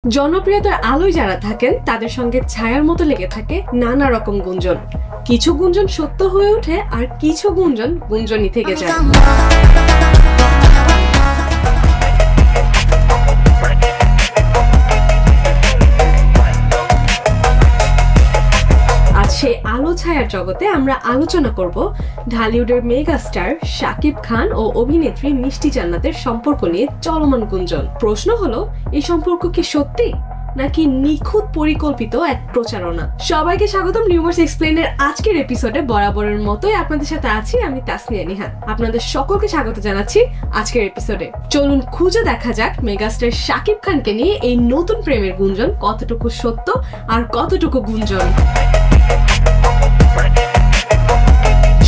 জনপ্রিয়তার আলোয় যারা থাকেন তাদের সঙ্গে ছায়ার মতো লেগে থাকে নানা রকম গুঞ্জন। কিছু গুঞ্জন সত্য হয়ে ওঠে আর কিছু গুঞ্জন গুঞ্জনই থেকে যায়। সেই আলো ছায়ার জগতে আমরা আলোচনা করব ঢালিউডের মেগা স্টার শাকিব খান ও অভিনেত্রী মিষ্টি জান্নাতের সম্পর্ক নিয়ে চলমান গুঞ্জন। প্রশ্ন হলো, এই সম্পর্ক কি সত্যি নাকি নিখুঁত পরিকল্পিত এক প্রচারণা? সবাইকে স্বাগতম নিউমার্স এক্সপ্লেনের আজকের এপিসোডে। বরাবরের মতোই আপনাদের সাথে আছি আমি তাসনিয়া নিহান। আপনাদের সকলকে স্বাগত জানাচ্ছি আজকের এপিসোডে। চলুন খুঁজে দেখা যাক মেগাস্টার শাকিব খানকে নিয়ে এই নতুন প্রেমের গুঞ্জন কতটুকু সত্য আর কতটুকু গুঞ্জন।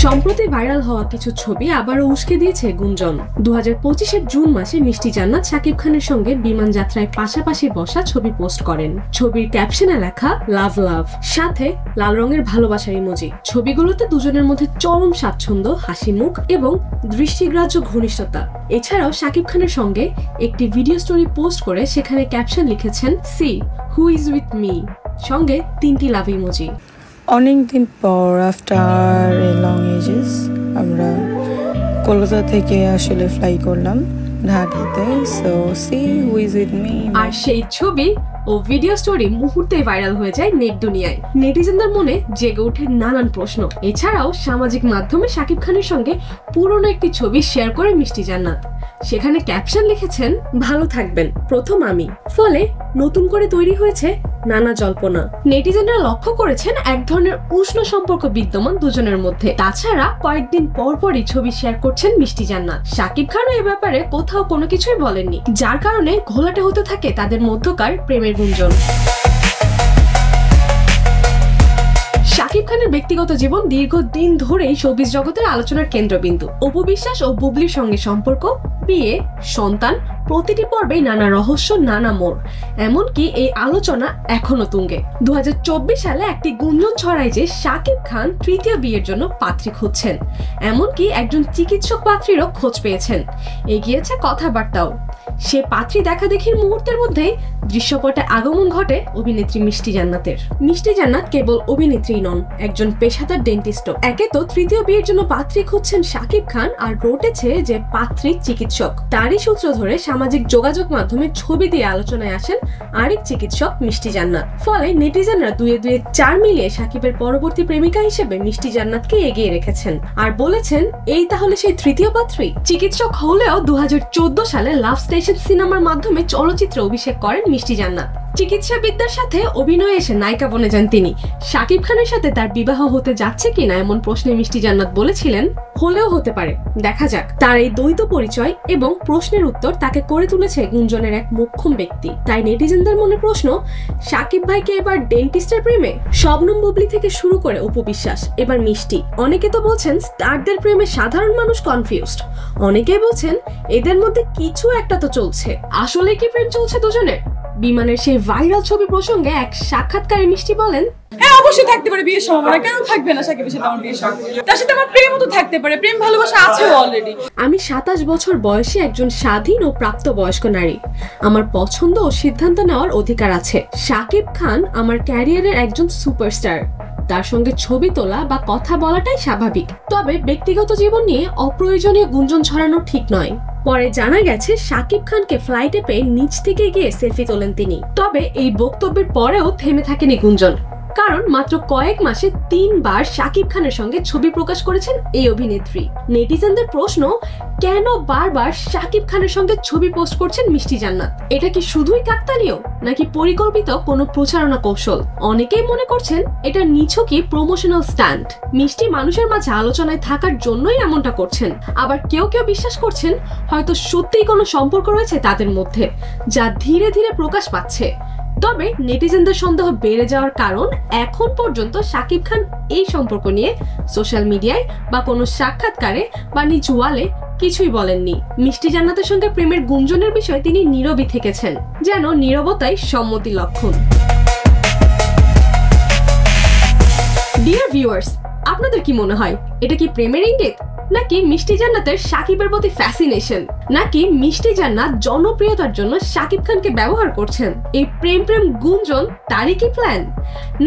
সম্প্রতি ভাইরাল হওয়া কিছু ছবি আবারও উস্কে দিয়েছে গুঞ্জন। 2025-এর জুন মাসে মিষ্টি জান্নাত শাকিব খানের সঙ্গে বিমান যাত্রায় পাশাপাশি বসা ছবি পোস্ট করেন। ছবির ক্যাপশনে লেখা লাভ লাভ, সাথে লাল রঙের ভালোবাসার ইমোজি। ছবিগুলোতে দুজনের মধ্যে চরম স্বাচ্ছন্দ্য, হাসি মুখ এবং দৃষ্টিগ্রাহ্য ঘনিষ্ঠতা। এছাড়াও শাকিব খানের সঙ্গে একটি ভিডিও স্টোরি পোস্ট করে সেখানে ক্যাপশন লিখেছেন she who is with me, সঙ্গে 3টি লাভ ইমোজি। অনেকদিন পর আফটার এ লং এজেস আমরা কলকাতা থেকে আসলে ফ্লাই করলাম ঢাকাতে। So see who is with me. আর সেই ছবি ও ভিডিও স্টোরি মুহূর্তে ভাইরাল হয়ে যায় নেট দুনিয়ায়। নেটিজেনদের মনে জেগে ওঠে নানান প্রশ্ন। এছাড়াও সামাজিক মাধ্যমে শাকিব খানের সঙ্গে পুরনো একটি ছবি শেয়ার করে মিষ্টি জান্নাত। সেখানে ক্যাপশন লিখেছেন ভালো থাকবেন প্রথম আমি। ফলে নতুন করে তৈরি হয়েছে নানা জল্পনা। নেটিজেনরা লক্ষ্য করেছেন এক ধরনের উষ্ণ সম্পর্ক বিদ্যমান দুজনের মধ্যে। তাছাড়া কয়েকদিন পরপরই ছবি শেয়ার করছেন মিষ্টি জান্নাত। শাকিব খানও এ ব্যাপারে কোথাও কোনো কিছুই বলেননি, যার কারণে ঘোলাটে হতে থাকে তাদের মধ্যকার প্রেমের গুঞ্জন। শাকিব খানের ব্যক্তিগত জীবন দীর্ঘদিন ধরেই শোবিজ জগতের আলোচনার কেন্দ্রবিন্দু। অপু বিশ্বাস ও বুবলির সঙ্গে সম্পর্ক, বিয়ে, সন্তান, প্রতিটি পর্বেই নানা রহস্য, নানা মোড়। এমনকি এই আলোচনা এখনো তুঙ্গে। 2024 সালে একটি গুঞ্জন ছড়ায় যে শাকিব খান তৃতীয় বিয়ের জন্য পাত্রী খুঁজছেন। এমনকি একজন চিকিৎসক পাত্রীরও খোঁজ পেয়েছেন। এগিয়েছে কথাবার্তাও। সে পাত্রী দেখা দেখির মুহূর্তের মধ্যেই দৃশ্যপটে আগমন ঘটে অভিনেত্রী মিষ্টি জান্নাতের। মিষ্টি জান্নাত কেবল অভিনেত্রী নন, একজন পেশাদার ডেন্টিস্টও। একে তো তৃতীয় বিয়ের জন্য পাত্রী খুঁজছেন শাকিব খান, আর রটেছে যে পাত্রী চিকিৎসক। তারই সূত্র ধরে সামাজিক যোগাযোগ মাধ্যমে ছবি দিয়ে আলোচনায় আসেন আরেক চিকিৎসক মিষ্টি জান্নাত। ফলে নেটিজেনরা দুয়ে 4 মিলিয়ে শাকিবের পরবর্তী প্রেমিকা হিসেবে মিষ্টি জান্নাতকে এগিয়ে রেখেছেন আর বলেছেন এই তাহলে সেই তৃতীয় পাত্রী। চিকিৎসক হলেও 2014 সালে লাভ স্টেশন সিনেমার মাধ্যমে চলচ্চিত্রে অভিষেক করেন মিষ্টি জান্নাত। চিকিৎসা বিদ্যার সাথে অভিনয়ে এসে নায়িকা বনে যান তিনি। শাকিব খানের সাথে তার বিবাহ হতে যাচ্ছে কিনা এমন প্রশ্নে মিষ্টি জান্নাত বলেছিলেন হলেও হতে পারে, দেখা যাক। তার এই দ্বৈত পরিচয় এবং প্রশ্নের উত্তর তাকে করে তুলেছে গুঞ্জনের এক মোক্ষম ব্যক্তি। তাই নেটিজেনদের মনে প্রশ্ন, শাকিব ভাইকে এবার ডেন্টিস্টের প্রেমে? শবনম বুবলি থেকে শুরু করে অপু বিশ্বাস, এবার মিষ্টি। অনেকে তো বলছেন স্টারদের প্রেমে সাধারণ মানুষ কনফিউজড। অনেকেই বলছেন এদের মধ্যে কিছু একটা তো চলছে। আসলে কি প্রেম চলছে দুজনের? বিমানের সেই ভাইরাল ছবি প্রসঙ্গে এক সাক্ষাৎকারে মিষ্টি বলেন, হ্যাঁ অবশ্যই থাকতে পারে বিয়ের সম্ভাবনা, কেন থাকবে না? সাকিবের সাথে আমার বিয়ের সম্ভাবনা, তার সাথে আমার প্রেমও তো থাকতে পারে, প্রেম ভালোবাসা আছে অলরেডি। আমি 27 বছর বয়সী একজন স্বাধীন ও প্রাপ্তবয়স্ক নারী। আমার পছন্দ ও সিদ্ধান্ত নেওয়ার অধিকার আছে। শাকিব খান আমার ক্যারিয়ারের একজন সুপারস্টার। তার সঙ্গে ছবি তোলা বা কথা বলাটাই স্বাভাবিক। তবে ব্যক্তিগত জীবন নিয়ে অপ্রয়োজনীয় গুঞ্জন ছড়ানো ঠিক নয়। পরে জানা গেছে শাকিব খানকে ফ্লাইটে পেয়ে নিচ থেকে গিয়ে সেলফি তোলেন তিনি। তবে এই বক্তব্যের পরেও থেমে থাকেনি গুঞ্জন, কারণ মাত্র কয়েক মাসে 3 বার শাকিব খানের সঙ্গে ছবি প্রকাশ করেছেন এই অভিনেত্রী। নেটিজেনদের প্রশ্ন, কেন বারবার শাকিব খানের সঙ্গে ছবি পোস্ট করছেন মিষ্টি জান্নাত? এটা কি শুধুই কাকতালীয় নাকি পরিকল্পিত কোনো প্রচারণা কৌশল? অনেকেই মনে করছেন এটা নিছকই প্রমোশনাল স্ট্যান্ড। মিষ্টি মানুষের মাঝে আলোচনায় থাকার জন্যই এমনটা করছেন। আবার কেউ কেউ বিশ্বাস করছেন হয়তো সত্যিই কোনো সম্পর্ক রয়েছে তাদের মধ্যে, যা ধীরে ধীরে প্রকাশ পাচ্ছে। তবে নেটিজেনদের সন্দেহ বেড়ে যাওয়ার কারণ, এখন পর্যন্ত শাকিব খান এই সম্পর্ক নিয়ে সোশ্যাল মিডিয়ায় বা কোনো সাক্ষাৎকারে বা নিজ ওয়ালে কিছুই বলেননি। মিষ্টি জান্নাতের সঙ্গে প্রেমের গুঞ্জনের বিষয়ে তিনি নীরবই থেকেছেন, যেন নীরবতাই সম্মতি লক্ষণ। ডিয়ার ভিউয়ার্স, আপনাদের কি মনে হয় এটা কি প্রেমের ইঙ্গিত নাকি মিষ্টি জান্নাতের শাকিবের প্রতি ফ্যাসিনেশন, নাকি মিষ্টি জান্নাত জনপ্রিয়তার জন্য শাকিব খানকে ব্যবহার করছেন? এই প্রেম প্রেম গুঞ্জন তারই কি প্ল্যান,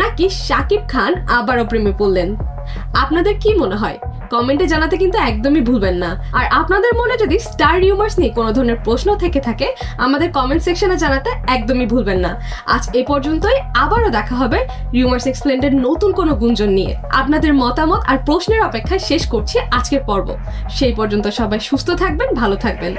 নাকি শাকিব খান আবারও প্রেমে পড়লেন? আপনাদের কি মনে হয় কমেন্টে জানাতে কিন্তু একদমই ভুলবেন না। আর আপনাদের মনে যদি স্টার রিউমার্স নিয়ে কোনো ধরনের প্রশ্ন থেকে থাকে আমাদের কমেন্ট সেকশনে জানাতে একদমই ভুলবেন না। আজ এ পর্যন্তই, আবারও দেখা হবে রিউমার্স এক্সপ্লেন্ডের নতুন কোনো গুঞ্জন নিয়ে। আপনাদের মতামত আর প্রশ্নের অপেক্ষায় শেষ করছি আজকের পর্ব। সেই পর্যন্ত সবাই সুস্থ থাকবেন, ভালো থাকবেন।